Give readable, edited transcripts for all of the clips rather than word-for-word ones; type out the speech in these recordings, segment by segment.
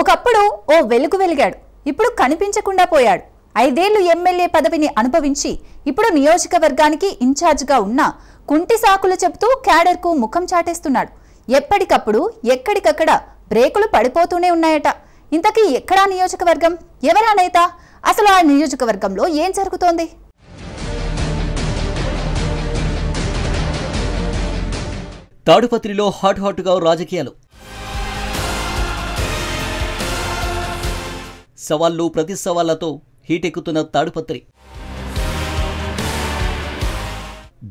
ఒకప్పుడు ఓ వెలుగు వెలిగాడు. ఇప్పుడు కనిపించకుండా పోయాడు. 5 ఏళ్లు ఎమ్మెల్యే పదవిని అనుభవించి ఇప్పుడు నియోజకవర్గానికి ఇన్ఛార్జిగా ఉన్న కుంటి సాకులు చెబుతూ క్యాడర్కు ముఖం చాటేస్తున్నాడు. ఎప్పటికప్పుడు ఎక్కడికక్కడ బ్రేకులు పడిపోతూనే ఉన్నాయట. ఇంతకీ ఎక్కడా నియోజకవర్గం? ఎవరా నేత? అసలు ఆ నియోజకవర్గంలో ఏం జరుగుతోంది? తాడుపత్రిలో హాట్గా రాజకీయాలు. సవాళ్లు ప్రతి సవాళ్లతో హీటెక్కుతున్న Tadipatri.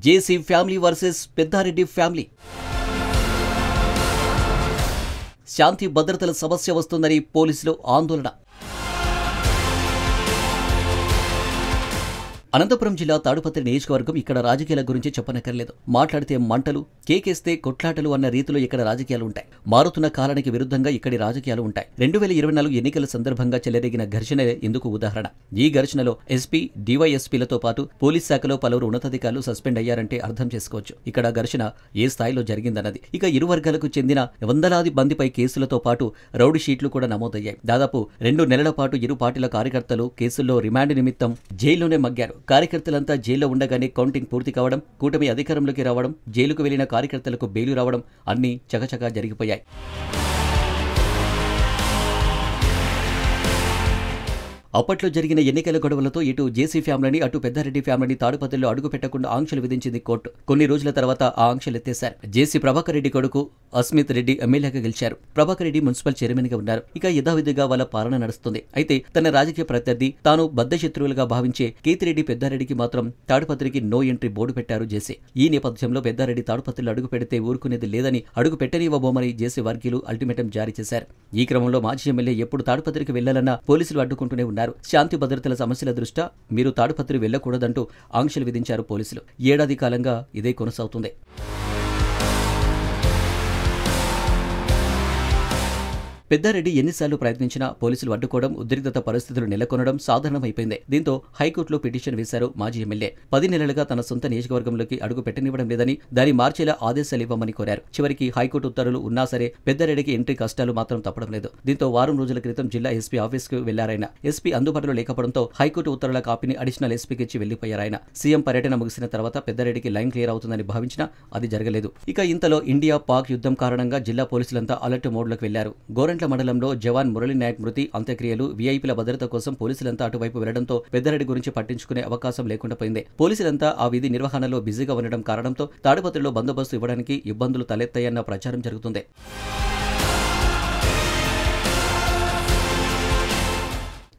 JC family versus Peddareddy family. శాంతి భద్రతల సమస్య వస్తుందని పోలీసులు ఆందోళన. అనంతపురం జిల్లా తాడుపత్రి నియోజకవర్గం. ఇక్కడ రాజకీయాల గురించి చెప్పనక్కర్లేదు. మాట్లాడితే మంటలు, కేకేస్తే కొట్లాటలు అన్న రీతిలో ఇక్కడ రాజకీయాలు ఉంటాయి. మారుతున్న కాలానికి విరుద్ధంగా ఇక్కడి రాజకీయాలు ఉంటాయి. 2024 ఎన్నికల సందర్భంగా చెలరేగిన ఘర్షణ ఇందుకు ఉదాహరణ. ఈ ఘర్షణలో ఎస్పీ, డీవైఎస్పీలతో పాటు పోలీస్ శాఖలో పలువురు ఉన్నతాధికారులు సస్పెండ్ అయ్యారంటే అర్థం చేసుకోవచ్చు ఇక్కడ ఘర్షణ ఏ స్థాయిలో జరిగిందన్నది. ఇక ఇరు వర్గాలకు చెందిన వందలాది మందిపై కేసులతో పాటు రౌడీ షీట్లు కూడా నమోదయ్యాయి. దాదాపు 2 నెలల పాటు ఇరు పార్టీల కార్యకర్తలు కేసుల్లో రిమాండ్ నిమిత్తం జైల్లోనే మగ్గారు. కార్యకర్తలంతా జైల్లో ఉండగానే కౌంటింగ్ పూర్తి కావడం, కూటమి అధికారంలోకి రావడం, జైలుకు వెళ్లిన కార్యకర్తలకు బెయిలు రావడం అన్నీ చకచకా జరిగిపోయాయి. అప్పట్లో జరిగిన ఎన్నికల గొడవలతో ఇటు జేసీ ఫ్యామిలీని, అటు పెద్దారెడ్డి ఫ్యామిలీని తాడుపత్రిలో అడుగు పెట్టకుండా ఆంక్షలు విధించింది కోర్టు. కొన్ని రోజుల తర్వాత ఆ ఆంక్షలు ఎత్తేశారు. జేసీ ప్రభాకర్ రెడ్డి కొడుకు అస్మిత్ రెడ్డి ఎమ్మెల్యేగా గెలిచారు. ప్రభాకర్ రెడ్డి మున్సిపల్ చైర్మన్ గా ఉన్నారు. ఇక యథావిధిగా వాళ్ళ పాలన నడుస్తుంది. అయితే తన రాజకీయ ప్రత్యర్థి, తాను బద్ధశత్రువులుగా భావించే కేతిరెడ్డి పెద్దారెడ్డికి మాత్రం తాడుపత్రికి నో ఎంట్రీ బోర్డు పెట్టారు జేసీ. ఈ నేపథ్యంలో పెద్దారెడ్డి తాడుపత్రిలో అడుగు పెడితే ఊరుకునేది లేదని, అడుగు పెట్టనివ్వబోమని జేసీ వర్గీయులు అల్టిమేటం జారీ చేశారు. ఈ క్రమంలో మాజీ ఎమ్మెల్యే ఎప్పుడు తాడుపత్రికి వెళ్లాలన్నా పోలీసులు అడ్డుకుంటూనే ఉన్నారు. శాంతి భద్రతల సమస్యల దృష్ట్యా మీరు తాడుపత్రి వెళ్లకూడదంటూ ఆంక్షలు విధించారు పోలీసులు. ఏడాది కాలంగా ఇదే కొనసాగుతుంది. పెద్దారెడ్డి ఎన్నిసార్లు ప్రయత్నించినా పోలీసులు అడ్డుకోవడం, ఉద్రిక్తత పరిస్థితులు నెలకొనడం సాధారణమైపోయింది. దీంతో హైకోర్టులో పిటిషన్ వేశారు మాజీ ఎమ్మెల్యే. 10 నెలలుగా తన సొంత నియోజకవర్గంలోకి అడుగు పెట్టనివ్వడం లేదని, దాన్ని మార్చేలా ఆదేశాలు ఇవ్వమని కోరారు. చివరికి హైకోర్టు ఉత్తర్వులు ఉన్నా సరే పెద్దారెడ్డికి ఎంట్రీ కష్టాలు మాత్రం తప్పడం లేదు. దీంతో వారం రోజుల క్రితం జిల్లా ఎస్పీ ఆఫీస్కు వెళ్లారాయన. ఎస్పీ అందుబాటులో లేకపోవడంతో హైకోర్టు ఉత్తర్వుల కాపీని అడిషనల్ ఎస్పీకి ఇచ్చి వెళ్లిపోయారాయన. సీఎం పర్యటన ముగిసిన తర్వాత పెద్దారెడ్డికి లైన్ క్లియర్ అవుతుందని భావించినా అది జరగలేదు. ఇక ఇంతలో ఇండియా పాక్ యుద్ధం కారణంగా జిల్లా పోలీసులంతా అలర్ట్ మోడ్లోకి వెళ్లారు. మండలంలో జవాన్ మురళీ నాయక్ మృతి అంత్యక్రియలు, వీఐపీల భద్రత కోసం పోలీసులంతా అటువైపు వెళ్లడంతో పెద్దారెడ్డి గురించి పట్టించుకునే అవకాశం లేకుండా పోయింది. పోలీసులంతా ఆ విధి నిర్వహణలో బిజీగా ఉండడం కారణంతో తాడుపత్రిలో బందోబస్తు ఇవ్వడానికి ఇబ్బందులు తలెత్తాయన్న ప్రచారం జరుగుతుంది.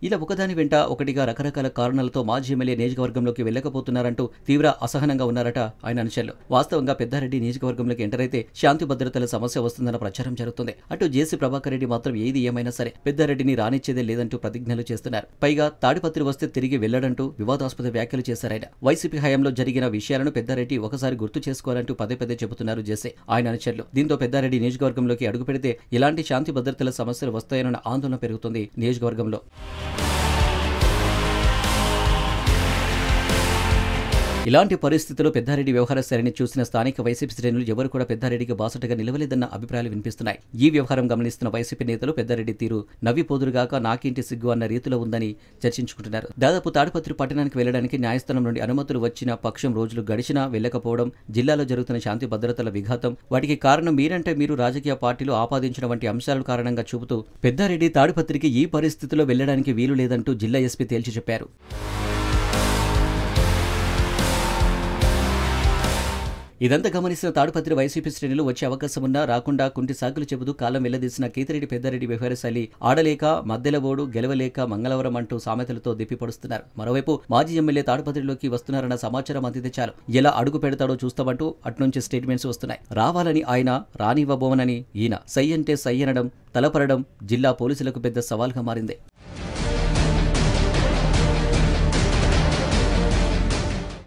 ఇలా ఒకదాని వెంట ఒకటిగా రకరకాల కారణాలతో మాజీ ఎమ్మెల్యే నియోజకవర్గంలోకి వెళ్లకపోతున్నారంటూ తీవ్ర అసహనంగా ఉన్నారట ఆయన అనుచరులు. వాస్తవంగా పెద్దారెడ్డి నియోజకవర్గంలోకి ఎంటర్ అయితే శాంతి భద్రతల సమస్య వస్తుందన్న ప్రచారం జరుగుతుంది. అటు జేసీ ప్రభాకర్ రెడ్డి మాత్రం ఏది ఏమైనా సరే పెద్దారెడ్డిని రానిచ్చేదే లేదంటూ ప్రతిజ్ఞలు చేస్తున్నారు. పైగా తాడిపత్రి వస్తే తిరిగి వెళ్లడంటూ వివాదాస్పద వ్యాఖ్యలు చేశారాయన. వైసీపీ హయాంలో జరిగిన విషయాలను పెద్దారెడ్డి ఒకసారి గుర్తు చేసుకోవాలంటూ పదే చెబుతున్నారు జేసీ ఆయన అనుచరులు. దీంతో పెద్దారెడ్డి నియోజకవర్గంలోకి అడుగు పెడితే ఇలాంటి శాంతి భద్రతల సమస్యలు వస్తాయన్న ఆందోళన పెరుగుతుంది నియోజకవర్గంలో. ఇలాంటి పరిస్థితుల్లో పెద్దారెడ్డి వ్యవహార శైలిని చూసిన స్థానిక వైసీపీ శ్రేణులు ఎవరు కూడా పెద్దారెడ్డికి బాసటగా నిలవలేదన్న అభిప్రాయాలు వినిపిస్తున్నాయి. ఈ వ్యవహారం గమనిస్తున్న వైసీపీ నేతలు పెద్దారెడ్డి తీరు నవ్విపోదురుగాక నాకేంటి సిగ్గు అన్న రీతిలో ఉందని చర్చించుకుంటున్నారు. దాదాపు తాడుపత్రి పట్టణానికి వెళ్లడానికి న్యాయస్థానం నుండి అనుమతులు వచ్చిన పక్షం రోజులు గడిచినా వెళ్లకపోవడం, జిల్లాలో జరుగుతున్న శాంతి భద్రతల విఘాతం, వాటికి కారణం మీరంటే మీరు రాజకీయ పార్టీలు ఆపాదించిన వంటి అంశాల కారణంగా చూపుతూ పెద్దారెడ్డి తాడుపత్రికి ఈ పరిస్థితిలో వెళ్లడానికి వీలు లేదంటూ జిల్లా ఎస్పీ తేల్చి చెప్పారు. ఇదంతా గమనిస్తున్న తాడుపత్రి వైసీపీ శ్రేణులు వచ్చే అవకాశం ఉన్నా రాకుండా కుంటి సాకులు చెబుతూ కాలం వెళ్లదీసిన కేతిరెడ్డి పెద్దారెడ్డి వ్యవహార శైలి ఆడలేక మద్దెల ఓడు గెలవలేక మంగళవరం అంటూ సామెతలతో దిప్పిపడుస్తున్నారు. మరోవైపు మాజీ ఎమ్మెల్యే తాడుపత్రిలోకి వస్తున్నారన్న సమాచారం అందితే చాలు ఎలా అడుగు పెడతాడో చూస్తామంటూ అట్నుంచి స్టేట్మెంట్స్ వస్తున్నాయి. రావాలని ఆయన, రానివ్వబోమనని ఈయన. సై అంటే సై అనడం, తలపరడం జిల్లా పోలీసులకు పెద్ద సవాల్గా మారింది.